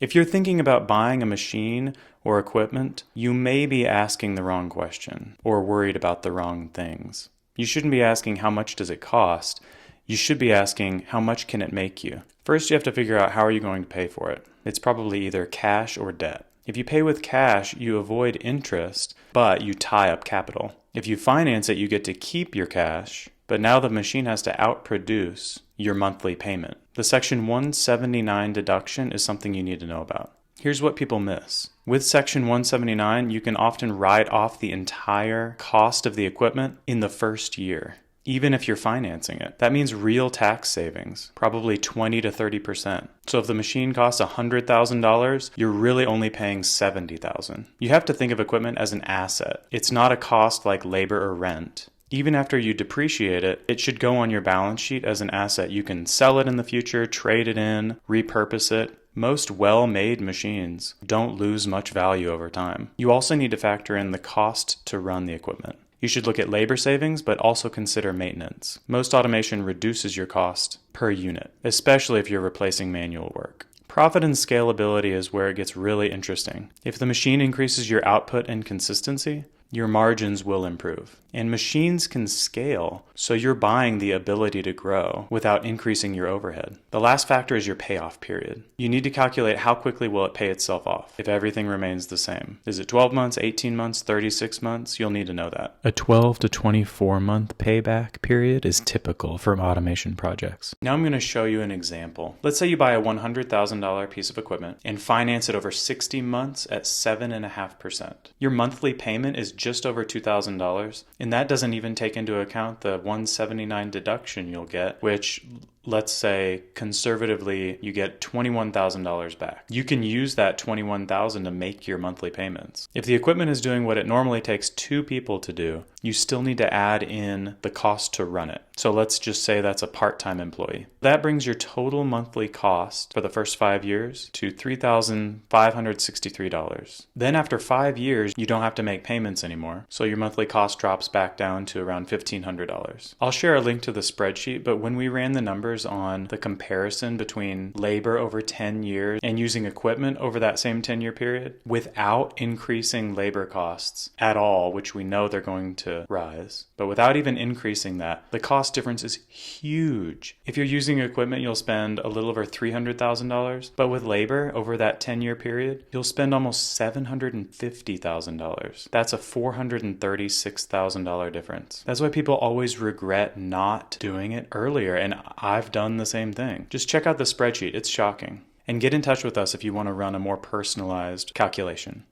If you're thinking about buying a machine or equipment, you may be asking the wrong question or worried about the wrong things. You shouldn't be asking how much does it cost. You should be asking how much can it make you. First, you have to figure out how are you going to pay for it. It's probably either cash or debt. If you pay with cash, you avoid interest, but you tie up capital. If you finance it, you get to keep your cash, but now the machine has to outproduce your monthly payment. The Section 179 deduction is something you need to know about. Here's what people miss. With Section 179, you can often write off the entire cost of the equipment in the first year, even if you're financing it. That means real tax savings, probably 20 to 30%. So if the machine costs $100,000, you're really only paying $70,000. You have to think of equipment as an asset. It's not a cost like labor or rent. Even after you depreciate it, it should go on your balance sheet as an asset. You can sell it in the future, trade it in, repurpose it. Most well-made machines don't lose much value over time. You also need to factor in the cost to run the equipment. You should look at labor savings, but also consider maintenance. Most automation reduces your cost per unit, especially if you're replacing manual work. Profit and scalability is where it gets really interesting. If the machine increases your output and consistency, your margins will improve. And machines can scale, so you're buying the ability to grow without increasing your overhead. The last factor is your payoff period. You need to calculate how quickly will it pay itself off if everything remains the same. Is it 12 months, 18 months, 36 months? You'll need to know that. A 12 to 24 month payback period is typical for automation projects. Now I'm going to show you an example. Let's say you buy a $100,000 piece of equipment and finance it over 60 months at 7.5%. Your monthly payment is just over $2,000. And that doesn't even take into account the 179 deduction you'll get, which, let's say, conservatively, you get $21,000 back. You can use that $21,000 to make your monthly payments. If the equipment is doing what it normally takes 2 people to do, you still need to add in the cost to run it. So let's just say that's a part-time employee. That brings your total monthly cost for the first 5 years to $3,563. Then after 5 years, you don't have to make payments anymore. So your monthly cost drops back down to around $1,500. I'll share a link to the spreadsheet, but when we ran the numbers on the comparison between labor over 10 years and using equipment over that same 10-year period without increasing labor costs at all, which we know they're going to rise, but without even increasing that, the cost difference is huge. If you're using equipment, you'll spend a little over $300,000, but with labor over that 10-year period, you'll spend almost $750,000. That's a $436,000 difference. That's why people always regret not doing it earlier, and I've done the same thing. Just check out the spreadsheet. It's shocking. And get in touch with us if you want to run a more personalized calculation.